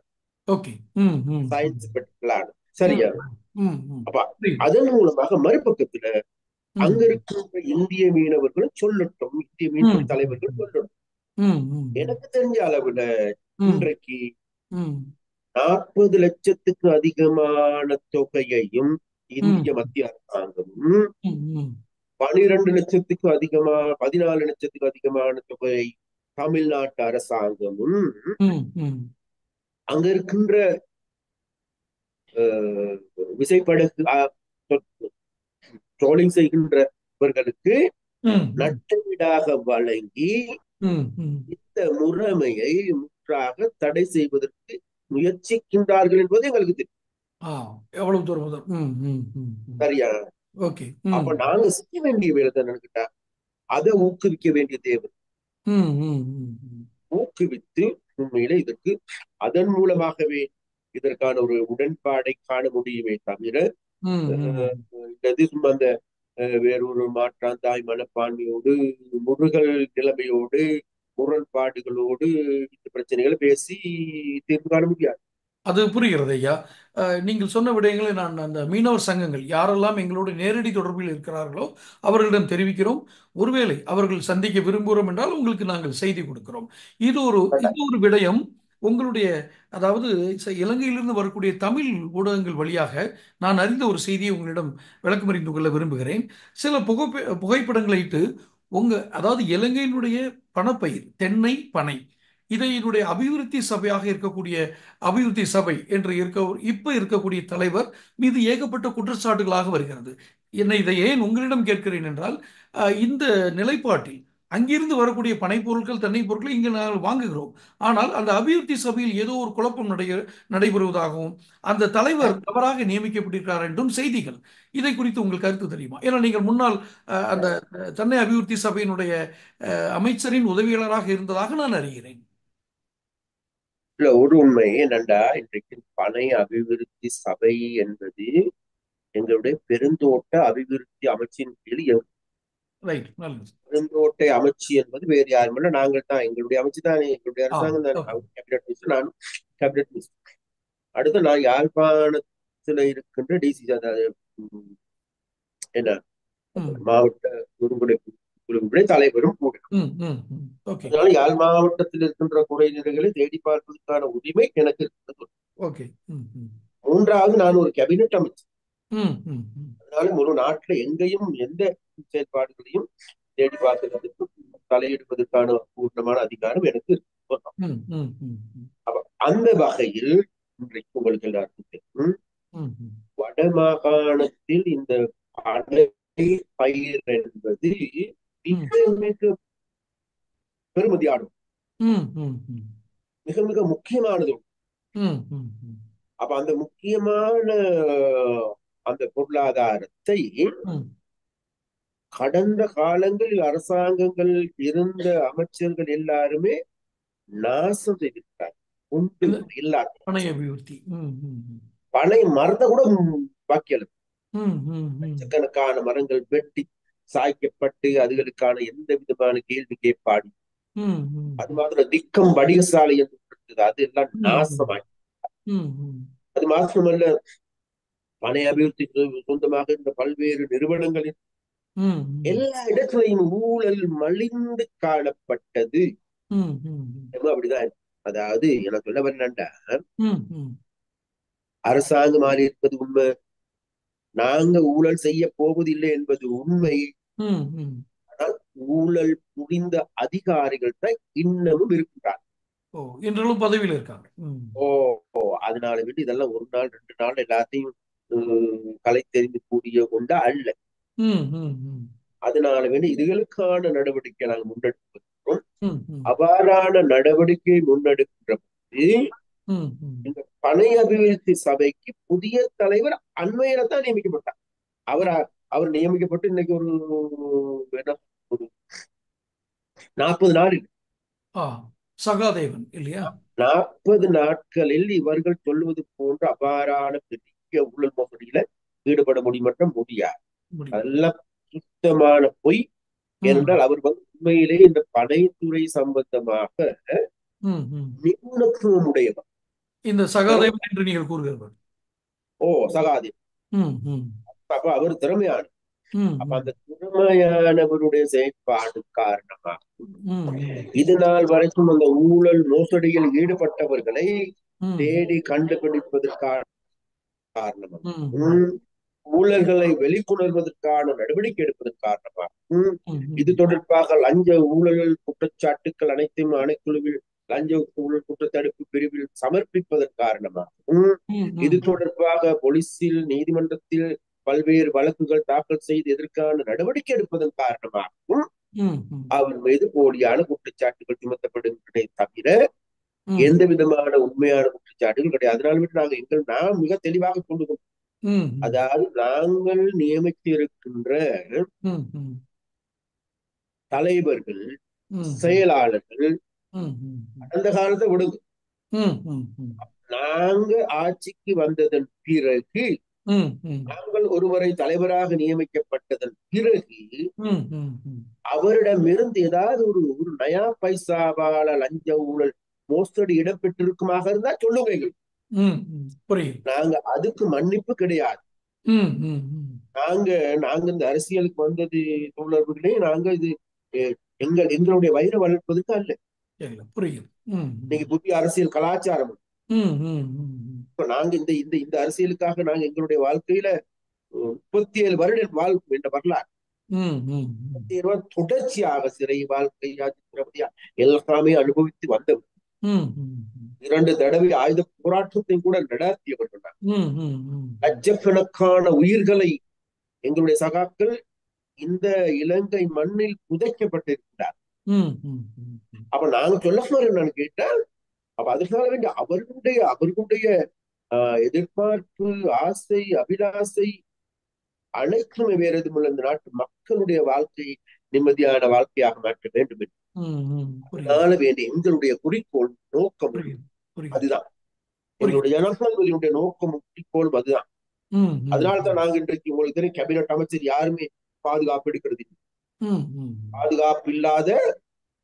ஓகே. ம், ம், ம். சயின்ஸ் பற்றிகளான ம், சரியா? ம், ம். அப்ப புரியுது. அதன் மூலமாக மறுபக்கத்துல அங்க ம், இருக்கின்ற இந்திய மீனவர்களும் சொல்லட்டும், இந்திய ம், மீனவர் தலைவர்கள் சொல்லட்டும். ம், ம், எனக்கு தெரிஞ்ச அளவுல ம், இன்றைக்கு ம், 40 லட்சத்துக்கு அதிகமான தொகையையும் ம், இந்திய மத்திய அரசாங்கமும் ம், ம், 12 லட்சத்துக்கு அதிகமா 14 லட்சத்துக்கு அதிகமான தொகையை தமிழ்நாட்டு அரசாங்கமும் ம், ம், அங்க இருக்கின்ற விசைப்படகு ட்ரோலிங் செய்கின்றவர்களுக்கு ம், ம், நட்டஈடாக வழங்கி ம், ம். இந்த முறைமையை முற்றாக தடை செய்வதற்கு முயற்சிக்கின்றார்கள் என்பது எங்களுக்கு தெரியும். ஆ, எவ்வளவு தூரம் முதல்? ம், ம், ம், ம். சரியா? ஓகே. ம், அப்ப நாங்க செய்ய வேண்டிய வேலை என்னன்னு அதை ஊக்குவிக்க வேண்டிய தேவை. ம், ம், ம், ம். ஊக்குவித்து உண்மையில இதற்கு அதன் மூலமாகவே இதற்கான ஒரு உடன்பாடை காண முடியுமே தவிர ம், அஹ், ம். இது சும்மா அந்த வேறொரு மாற்றாந்தாய் மனப்பான்மையோடு முருகல் நிலைமையோடு முரண்பாடுகளோடு இந்த பிரச்சனைகளை பேசி தீர்வு காண முடியாது. அது புரிகிறது ஐயா. நீங்கள் சொன்ன விடயங்களை நான் அந்த மீனவர் சங்கங்கள் யாரெல்லாம் எங்களோடு நேரடி தொடர்பில் இருக்கிறார்களோ அவர்களிடம் தெரிவிக்கிறோம். ஒருவேளை அவர்கள் சந்திக்க விரும்புகிறோம் என்றால் உங்களுக்கு நாங்கள் செய்தி கொடுக்கிறோம். இது ஒரு விடயம். உங்களுடைய அதாவது இலங்கையிலிருந்து வரக்கூடிய தமிழ் ஊடகங்கள் வழியாக நான் அறிந்த ஒரு செய்தியை உங்களிடம் விளக்கமறிந்து கொள்ள விரும்புகிறேன். சில புகைப்படங்களை இட்டு அதாவது இலங்கையினுடைய பணப்பயிர் தென்னை பனை இதனுடைய அபிவிருத்தி சபையாக இருக்கக்கூடிய அபிவிருத்தி சபை என்று இப்ப இருக்கக்கூடிய தலைவர் மீது ஏகப்பட்ட குற்றச்சாட்டுகளாக வருகிறது. இதை ஏன் உங்களிடம் கேட்கிறேன் என்றால் இந்த நிலைப்பாட்டில் அங்கிருந்து வரக்கூடிய பனைப்பொருட்கள் தென்னை பொருட்களை இங்கு நாங்கள் வாங்குகிறோம். ஆனால் அந்த அபிவிருத்தி சபையில் ஏதோ ஒரு குழப்பம் நடைபெறுவதாகவும் அந்த தலைவர் தவறாக நியமிக்கப்பட்டிருக்கிறார் என்றும் செய்திகள். இதை குறித்து உங்களுக்கு கருத்து தெரியுமா? ஏன்னா நீங்கள் முன்னால் அந்த தென்னை அபிவிருத்தி சபையினுடைய அமைச்சரின் உதவியாளராக இருந்ததாக நான் அறிகிறேன். இல்ல ஒரு உண்மை என்னண்டா இன்றைக்கு பனை அபிவிருத்தி சபை என்பது எங்களுடைய பெருந்தோட்ட அபிவிருத்தி அமைச்சின் கீழ் ரைட். நல்லது. பெருந்தோட்ட அமைச்சு என்பது வேறு யாரும் இல்ல, நாங்கள் தான். எங்களுடைய அமைச்சு தானே, எங்களுடைய ஆ, அரசாங்கம் தானே. ஓகே. அவர் கேபினட் மினிஸ்டர், நானும் கேபினட் மினிஸ்டர். அடுத்து நான் யாழ்ப்பாணத்துல இருக்கின்ற டிசி என்ன ம், மாவட்ட ஒருங்கிணைப்பு குழுவினுடைய தலைவரும் கூட. ம், ம், ம். ஓகே. அதனால யாழ் மாவட்டத்தில் இருக்கின்ற குறைநிலைகளை தேடி பார்ப்பதற்கான உரிமை எனக்கு இருக்கிறது. ஓகே. ம், ம், மூன்றாவது நான் ஒரு கேபினட் அமைச்சர். ம், ம், ம், அதனால ஒரு நாட்டுல எங்கேயும் எந்த செயல்பாடுகளையும் தேடி பார்க்கிறதுக்கு தலையிடுவதற்கான பூர்ணமான அதிகாரம் எனக்கு இருக்கு. ம், ம், ம், ம், அந்த வகையில் இன்றைக்கு உங்களுக்கு எல்லாருக்கும் தெரியும், ம், ம், வடமாகாணத்தில் இந்த பனை பயிர் என்பது ம், மிக மிக பெருமதியானது, ம், ம், ம், மிக மிக முக்கியமானது. ம், ம், ம், அப்ப அந்த முக்கியமான அந்த பொருளாதாரத்தை ம். கடந்த காலங்களில் அரசாங்கங்கள் இருந்த அமைச்சர்கள் எல்லாருமே நாசம் செய்திருக்கிறார். உண்டு இந்த இல்லாத பனை அபிவிருத்தி. ம், ம், ம், பனை மரத்தை கூட பாக்கியல. ம், ம், ம், லட்சக்கணக்கான மரங்கள் வெட்டி சாய்க்கப்பட்டு அதுகளுக்கான எந்த விதமான கேள்வி கேட்பாடு, ம், ம், அது மாத்திரம் திக்கம் வடிகசாலை என்று இருந்தது, அது எல்லாம் ம், நாசமாய். ம், ம், அது மாத்திரமல்ல, பனை அபிவிருத்திக்கு சொந்தமாக இந்த பல்வேறு நிறுவனங்களின் ம், ம், எல்லா இடத்திலையும் ஊழல் மலிந்து காணப்பட்டது. ம், ம், அப்படிதான். அதாவது எனக்கு சொல்ல வரேன்டா, ம், ம், அரசாங்கம் மாறி இருப்பது உண்மை, நாங்க ஊழல் செய்ய போவதில்லை என்பது உண்மை. ம், ம். ஆனால் ஊழல் புரிந்த அதிகாரிகள் தான் இன்னமும் இருக்கின்றார். ஓ, இன்றளவும் பதவியில் இருக்காங்க. ம். ஓ ஓ, அதனால வேண்டி இதெல்லாம் ஒரு நாள் 2 நாள் எல்லாத்தையும் கலை தெரிந்து கூடிய கொண்ட அல்ல. ம். ம். ம். அதனால வேண்டி இதுகளுக்கான நடவடிக்கை நாங்கள் முன்னெடுக்கிறோம். ம். ம். அவ்வாறான நடவடிக்கை முன்னெடுக்கின்ற போது ம். ம். இந்த பனை அபிவிருத்தி சபைக்கு புதிய தலைவர் அண்மையில தான் நியமிக்கப்பட்டார். அவர் அவர் நியமிக்கப்பட்டு இன்னைக்கு ஒரு என்ன ஒரு 40 நாள். ஆ, சகாதேவன் இல்லையா? 40 நாட்களில் இவர்கள் சொல்வது போன்ற அபாரான பெரிய ஊழல் மோசடியில ஈடுபட முடியுமற்ற முடியாது. முடியும். அதெல்லாம் சுத்தமான பொய். ம். ஏனென்றால் அவர் உண்மையிலே இந்த படைத்துறை சம்பந்தமாக ம். ம். நிபுணத்துவம் உடையவர். இந்த சகாதேவன் என்று நீங்கள் கூறுகிறவர். ஓ, சகாதி. ம். ம். அப்ப அவர் திறமையான. ம். அப்ப ம். அந்த திறமையானவருடைய செயற்பாடு காரணமாக ம். ம். இது நாள் வரைக்கும் அந்த ஊழல் மோசடியில் ஈடுபட்டவர்களை ம். தேடி கண்டுபிடிப்பதற்கான காரணமாக, ம். ம். ஊழல்களை வெளிக்கொணர்வதற்கான நடவடிக்கை எடுப்பதன் காரணமாக, இது ம். தொடர்பாக லஞ்ச ஊழல் குற்றச்சாட்டுக்கள் அனைத்தையும் ஆணைக்குழுவில் லஞ்ச ஊழல் குற்றத்தடுப்பு பிரிவில் சமர்ப்பிப்பதன் காரணமாக, ம். இது ம். தொடர்பாக போலீசில் நீதிமன்றத்தில் பல்வேறு வழக்குகள் தாக்கல் செய்து இதற்கான நடவடிக்கை எடுப்பதன் காரணமாகவும் ம். ம். அவர் மீது போலியான குற்றச்சாட்டுகள் சுமத்தப்படுகின்றன தவிர ம். எந்த விதமான உண்மையான குற்றச்சாட்டுகள் கிடையாது. அதனால விட்டு நான் மிக தெளிவாக கொண்டு ம். ம். அதாவது நாங்கள் நியமித்திருக்கின்ற ம். ம். தலைவர்கள், ம். செயலாளர்கள் ம். ம். அந்த காலத்தை விடுங்க. ம். ம். ம். நாங்க ஆட்சிக்கு வந்ததன் பிறகு, ம். ம். நாங்கள் ஒருவரை தலைவராக நியமிக்கப்பட்டதன் பிறகு ம். ம். ம். அவரிடமிருந்து ஏதாவது ஒரு ஒரு நயா பைசாவால லஞ்ச ஊழல் மோசடி இடம்பெற்றிருக்குமாக இருந்தா சொல்லுங்க எங்களுக்கு. ம். ம். புரியுது. நாங்க அதுக்கு மன்னிப்பு கிடையாது. ம். ம். ம். நாங்க நாங்க இந்த அரசியலுக்கு வந்தது தோழர்களே, நாங்க இது எங்களுடைய வயிறை வளர்ப்பதற்கு அல்ல. இல்ல, புரியுது. ம். ம். இன்னைக்கு புதிய அரசியல் கலாச்சாரம். ம். ம். ம். இப்ப நாங்க இந்த இந்த இந்த அரசியலுக்காக நாங்க எங்களுடைய வாழ்க்கையில 37 வருடம் வாழ்க்கை என்ற வரலாறு. ம். ம். ம். 37 வருடம் தொடர்ச்சியாக சிறை வாழ்க்கையா, சித்திரவதையா எல்லாமே அனுபவித்து வந்தவர். ம். ம். ம். 2 தடவை ஆயுத போராட்டத்தையும் கூட நடாத்தியவர்கள் நாங்கள். ம். ம். ம். லட்சக்கணக்கான உயிர்களை எங்களுடைய சகாக்கள் இந்த இலங்கை மண்ணில் புதைக்கப்பட்டிருக்கிறார். ம். ம். ம். ம். அப்ப நாங்க சொல்ல போறேன் நான் கேட்டேன். அப்ப அதனால வேண்டிய அவர்களுடைய அவர்களுடைய எதிர்பார்ப்பு, ஆசை, அபிலாசை அனைத்துமே வேற எதுவும் இந்த நாட்டு மக்களுடைய வாழ்க்கையை நிம்மதியான வாழ்க்கையாக மாற்ற வேண்டும் என்று. ம். ம். புரியுது. அதனால வேண்டிய எங்களுடைய குறிக்கோள் நோக்கம் புரியுது. புரியுது. அதுதான். புரியுது. எங்களுடைய ஜனாதிபதியினுடைய நோக்கமும் குறிக்கோளும் அதுதான். ம். ம். அதனால்தான் நாங்க இன்றைக்கு உங்களுக்கு தெரியும் கேபினட் அமைச்சர் யாருமே பாதுகாப்பு எடுக்கிறது இல்லை. ம். ம். பாதுகாப்பு இல்லாத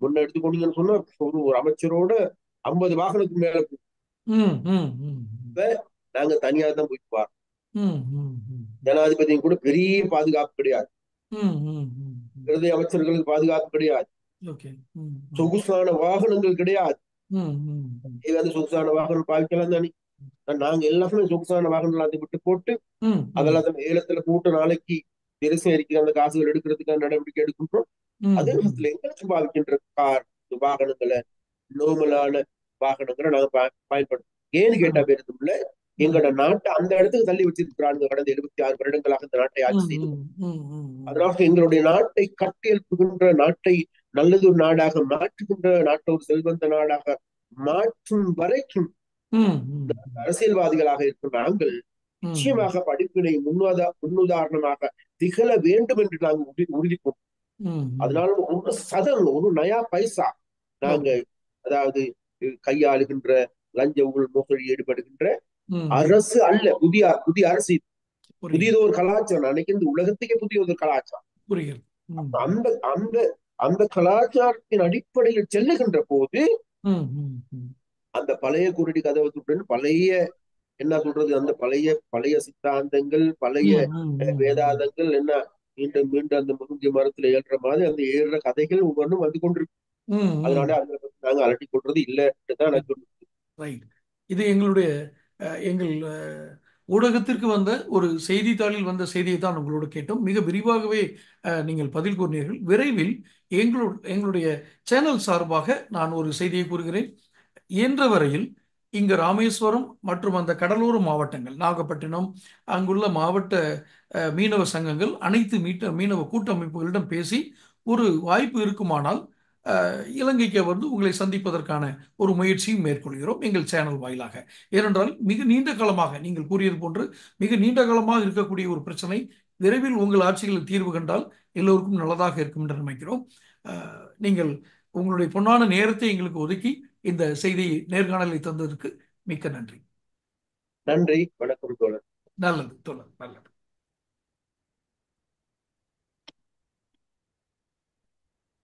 முன்ன எடுத்துக்கொண்டீங்கன்னு சொன்னா ஒரு அமைச்சரோட 50 வாகனத்துக்கு மேல ம். ம். ம். நாங்க தனியா தான் போயிட்டு வரோம். ம். ம். ம். ஜனாதிபதியும் கூட பெரிய பாதுகாப்பு கிடையாது. ம். ம். ம். இருதய அமைச்சர்களுக்கு பாதுகாப்பு கிடையாது. ஓகே. ம். ம். சொகுசான வாகனங்கள் கிடையாது. ம். ம். ம். வந்து சொகுசான வாகனம் பாவிக்கலாம் தானே. நாங்க எல்லாமே சொகுசான வாகனம் எல்லாத்தையும் விட்டு போட்டு ம். ம். அதெல்லாம் ஏலத்துல போட்டு நாளைக்கு பெருசா இருக்கிற அந்த காசுகள் எடுக்கிறதுக்கான நடவடிக்கை எடுக்கின்றோம். ம். அதே ம். நேரத்துல எங்களுக்கு பாவிக்கின்ற கார் வாகனங்களை, நோமலான வாகனங்களை நாங்க பயன்படுத்தும். ஏன்னு கேட்டா பேருந்துல ம். எங்களோட நாட்டை அந்த இடத்துக்கு தள்ளி வச்சிருக்கிறாங்க. கடந்த 76 வருடங்களாக இந்த நாட்டை ஆட்சி ம். செய்து. ம். ம். ம். அதனால எங்களுடைய நாட்டை கட்டியெழுப்புகின்ற, நாட்டை நல்லதொரு நாடாக மாற்றுகின்ற, நாட்டை ஒரு செல்வந்த நாடாக மாற்றும் வரைக்கும் ம். ம். அரசியல்வாதிகளாக இருக்கும் நாங்கள் ம். நிச்சயமாக படிப்பினை முன்னுதாரணமாக திகழ வேண்டும் என்று நாங்கள் உறுதி கொண்டோம். ம். ம். அதனால ஒரு சதம் ஒரு நயா பைசா நாங்க ஓகே. அதாவது கையாளுகின்ற லஞ்ச ஊழல் மோசடி ஈடுபடுகின்ற ம். ம். அரசு அல்ல. புதிய புதிய அரசு இது. புரியுது. புதியதொரு கலாச்சாரம். அன்னைக்கு இந்த உலகத்துக்கே புதிய ஒரு கலாச்சாரம். புரியுது. ம். அந்த அந்த அந்த கலாச்சாரத்தின் அடிப்படையில் செல்லுகின்ற போது ம். ம். ம். அந்த பழைய குருடி கதவை துட்டுன்னு பழைய என்ன சொல்றது, அந்த பழைய பழைய சித்தாந்தங்கள், பழைய ம். ம். ம். வேதாந்தங்கள் என்ன மீண்டும் மீண்டும் அந்த முருங்கை மரத்துல ஏறுற மாதிரி அந்த ஏறுற கதைகள் ஒவ்வொன்றும் வந்து கொண்டிருக்கு. ம். அதனால ம். அதை பத்தி நாங்க அலட்டி கொள்றது இல்லைன்னு தான் நான் சொல்லுவேன். ரைட். இது எங்களுடைய எங்கள் ஊடகத்திற்கு வந்த ஒரு செய்தித்தாளில் வந்த செய்தியை தான் உங்களோட கேட்டோம். மிக விரிவாகவே நீங்கள் பதில் கூறினீர்கள். விரைவில் எங்களுடைய சேனல் சார்பாக நான் ஒரு செய்தியை கூறுகிறேன். இயன்ற வரையில் இங்கு ராமேஸ்வரம் மற்றும் அந்த கடலோர மாவட்டங்கள் நாகப்பட்டினம் அங்குள்ள மாவட்ட மீனவ சங்கங்கள் அனைத்து மீனவ கூட்டமைப்புகளிடம் பேசி ஒரு வாய்ப்பு இருக்குமானால் இலங்கைக்கு வந்து உங்களை சந்திப்பதற்கான ஒரு முயற்சியும் மேற்கொள்கிறோம் எங்கள் சேனல் வாயிலாக. ஏனென்றால் மிக நீண்ட காலமாக நீங்கள் கூறியது போன்று மிக நீண்ட காலமாக இருக்கக்கூடிய ஒரு பிரச்சனை விரைவில் உங்கள் ஆட்சிகளில் தீர்வு கண்டால் எல்லோருக்கும் நல்லதாக இருக்கும் என்று நினைக்கிறோம். நீங்கள் உங்களுடைய பொன்னான நேரத்தை எங்களுக்கு ஒதுக்கி இந்த செய்தி நேர்காணலை தந்ததற்கு மிக்க நன்றி. நன்றி. வணக்கம் தோழர். நல்லது தோழர், நல்லது.